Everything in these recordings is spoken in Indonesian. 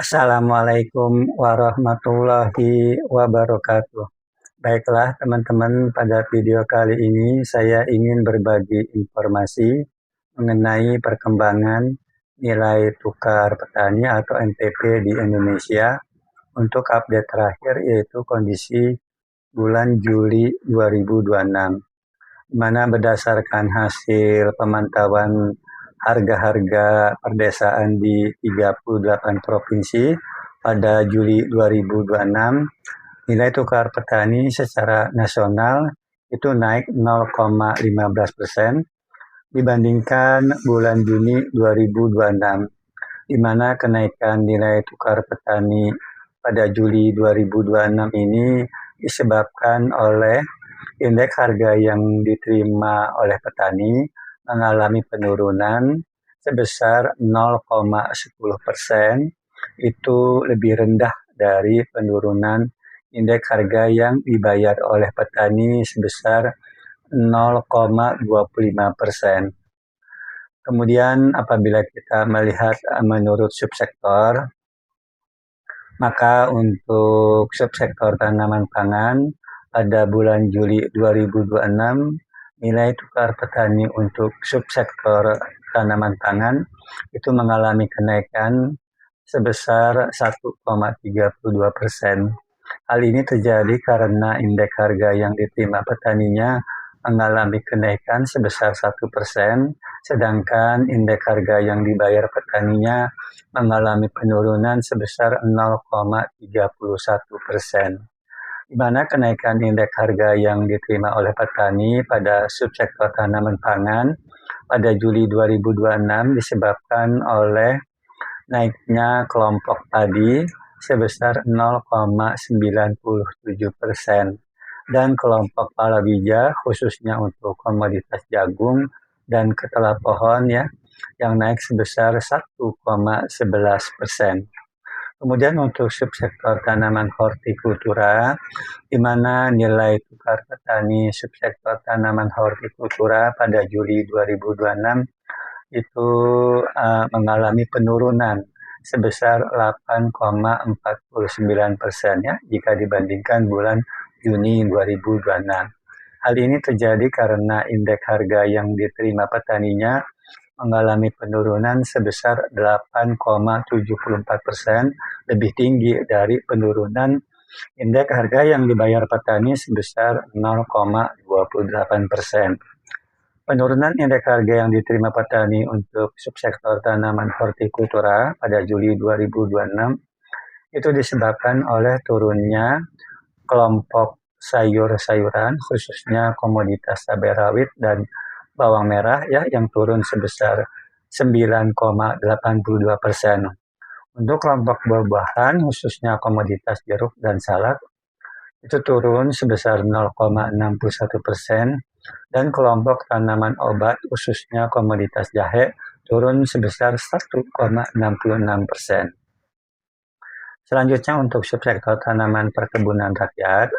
Assalamualaikum warahmatullahi wabarakatuh. Baiklah teman-teman, pada video kali ini saya ingin berbagi informasi mengenai perkembangan nilai tukar petani atau NTP di Indonesia untuk update terakhir, yaitu kondisi bulan Juli 2026, di mana berdasarkan hasil pemantauan harga-harga perdesaan di 38 provinsi pada Juli 2026, nilai tukar petani secara nasional itu naik 0,15% dibandingkan bulan Juni 2026, di mana kenaikan nilai tukar petani pada Juli 2026 ini disebabkan oleh indeks harga yang diterima oleh petani mengalami penurunan sebesar 0,10%, itu lebih rendah dari penurunan indeks harga yang dibayar oleh petani sebesar 0,25%. Kemudian apabila kita melihat menurut subsektor, maka untuk subsektor tanaman pangan pada bulan Juli 2026, nilai tukar petani untuk subsektor tanaman pangan itu mengalami kenaikan sebesar 1,32%. Hal ini terjadi karena indeks harga yang diterima petaninya mengalami kenaikan sebesar 1%, sedangkan indeks harga yang dibayar petaninya mengalami penurunan sebesar 0,31%. Di mana kenaikan indeks harga yang diterima oleh petani pada subsektor tanaman pangan pada Juli 2026 disebabkan oleh naiknya kelompok padi sebesar 0,97% dan kelompok palawija khususnya untuk komoditas jagung dan ketela pohon yang naik sebesar 1,11%. Kemudian untuk subsektor tanaman hortikultura, di mana nilai tukar petani subsektor tanaman hortikultura pada Juli 2026 itu mengalami penurunan sebesar 8,49% jika dibandingkan bulan Juni 2026. Hal ini terjadi karena indeks harga yang diterima petaninya mengalami penurunan sebesar 8,74%, lebih tinggi dari penurunan indeks harga yang dibayar petani sebesar 0,28%. Penurunan indeks harga yang diterima petani untuk subsektor tanaman hortikultura pada Juli 2026 itu disebabkan oleh turunnya kelompok sayur-sayuran, khususnya komoditas cabai rawit dan bawang merah yang turun sebesar 9,82%. Untuk kelompok buah-buahan, khususnya komoditas jeruk dan salak, itu turun sebesar 0,61%, dan kelompok tanaman obat, khususnya komoditas jahe, turun sebesar 1,66%. Selanjutnya untuk subsektor tanaman perkebunan rakyat,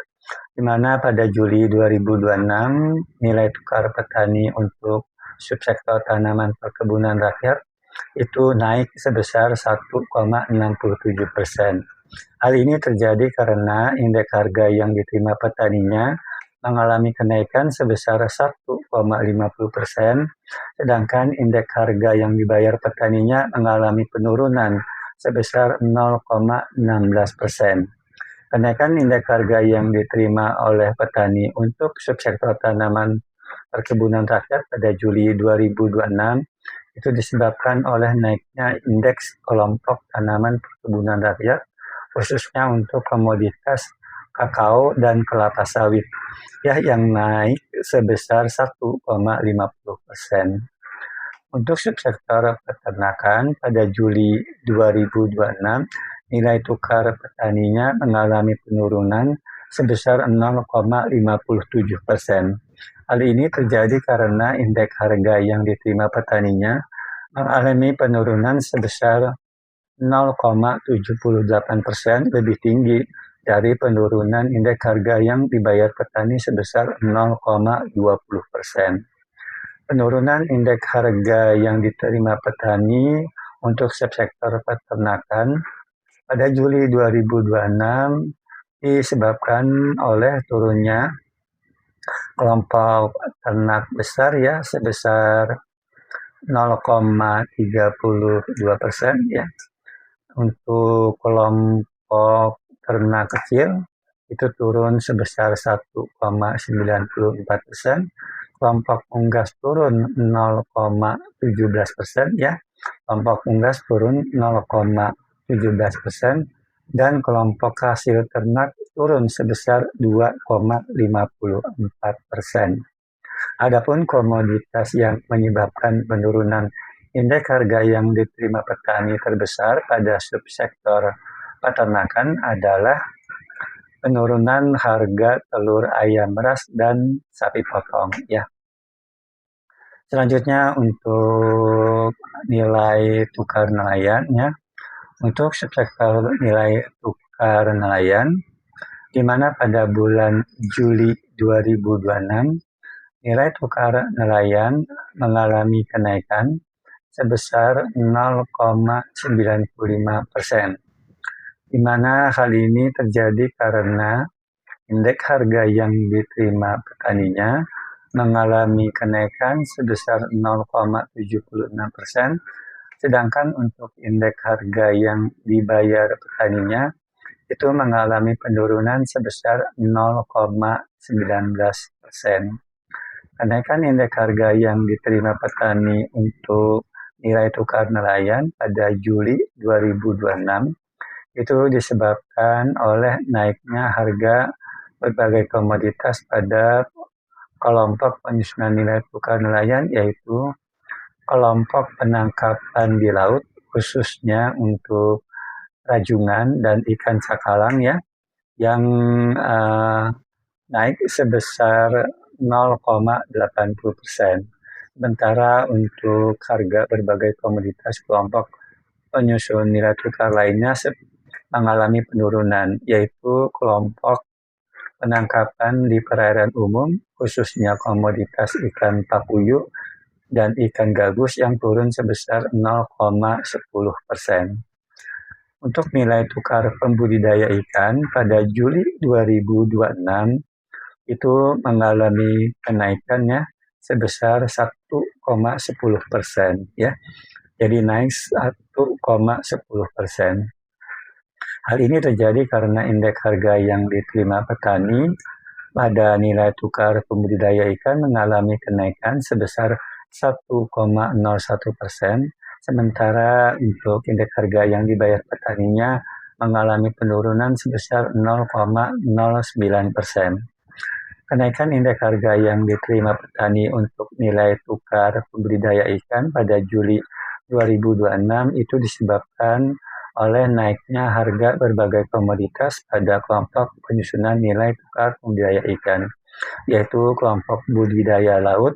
di mana pada Juli 2026 nilai tukar petani untuk subsektor tanaman perkebunan rakyat itu naik sebesar 1,67%. Hal ini terjadi karena indeks harga yang diterima petaninya mengalami kenaikan sebesar 1,50%, sedangkan indeks harga yang dibayar petaninya mengalami penurunan sebesar 0,16%. Kenaikan indeks harga yang diterima oleh petani untuk subsektor tanaman perkebunan rakyat pada Juli 2026 itu disebabkan oleh naiknya indeks kelompok tanaman perkebunan rakyat, khususnya untuk komoditas kakao dan kelapa sawit yang naik sebesar 1,50%. Untuk subsektor peternakan pada Juli 2026, nilai tukar petaninya mengalami penurunan sebesar 0,57%. Hal ini terjadi karena indeks harga yang diterima petaninya mengalami penurunan sebesar 0,78%, lebih tinggi dari penurunan indeks harga yang dibayar petani sebesar 0,20%. Penurunan indeks harga yang diterima petani untuk subsektor peternakan pada Juli 2026 disebabkan oleh turunnya kelompok ternak besar ya sebesar 0,32% ya. Untuk kelompok ternak kecil itu turun sebesar 1,94%, kelompok unggas turun 0,17% ya, kelompok unggas turun 0,17% dan kelompok hasil ternak turun sebesar 2,54%. Adapun komoditas yang menyebabkan penurunan indeks harga yang diterima petani terbesar pada subsektor peternakan adalah penurunan harga telur ayam ras dan sapi potong ya. Selanjutnya untuk nilai tukar nelayan ya. Untuk subsektor nilai tukar nelayan di mana pada bulan Juli 2026 nilai tukar nelayan mengalami kenaikan sebesar 0,95%, di mana hal ini terjadi karena indeks harga yang diterima petaninya mengalami kenaikan sebesar 0,76%, sedangkan untuk indeks harga yang dibayar petaninya itu mengalami penurunan sebesar 0,19%. Kenaikan indeks harga yang diterima petani untuk nilai tukar nelayan pada Juli 2026 itu disebabkan oleh naiknya harga berbagai komoditas pada kelompok penyusunan nilai tukar nelayan, yaitu kelompok penangkapan di laut khususnya untuk rajungan dan ikan cakalang ya, yang naik sebesar 0,80%. Sementara untuk harga berbagai komoditas kelompok penyusun nilai tukar lainnya mengalami penurunan, yaitu kelompok penangkapan di perairan umum, khususnya komoditas ikan papuyu dan ikan gabus yang turun sebesar 0,10%. Untuk nilai tukar pembudidaya ikan pada Juli 2026 itu mengalami kenaikannya sebesar 1,10% ya. Jadi naik 1,10%. Hal ini terjadi karena indeks harga yang diterima petani pada nilai tukar pembudidaya ikan mengalami kenaikan sebesar 1,01%, sementara untuk indeks harga yang dibayar petaninya mengalami penurunan sebesar 0,09%. Kenaikan indeks harga yang diterima petani untuk nilai tukar pembudidaya ikan pada Juli 2026 itu disebabkan oleh naiknya harga berbagai komoditas pada kelompok penyusunan nilai tukar pembudidaya ikan, yaitu kelompok budidaya laut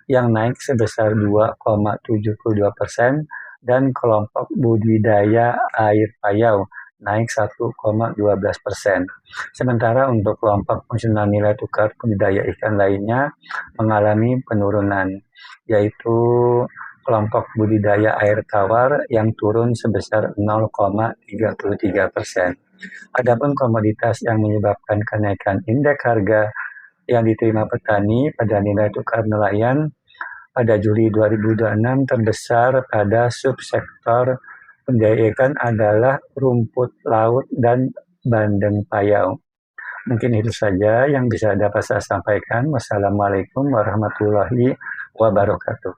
yang naik sebesar 2,72% dan kelompok budidaya air payau naik 1,12%. Sementara untuk kelompok penyusunan nilai tukar budidaya ikan lainnya mengalami penurunan, yaitu kelompok budidaya air tawar yang turun sebesar 0,33%. Adapun komoditas yang menyebabkan kenaikan indeks harga yang diterima petani pada nilai tukar nelayan pada Juli 2026 terbesar pada subsektor pembudidaya ikan adalah rumput laut dan bandeng payau. Mungkin itu saja yang bisa dapat saya sampaikan. Wassalamualaikum warahmatullahi wabarakatuh.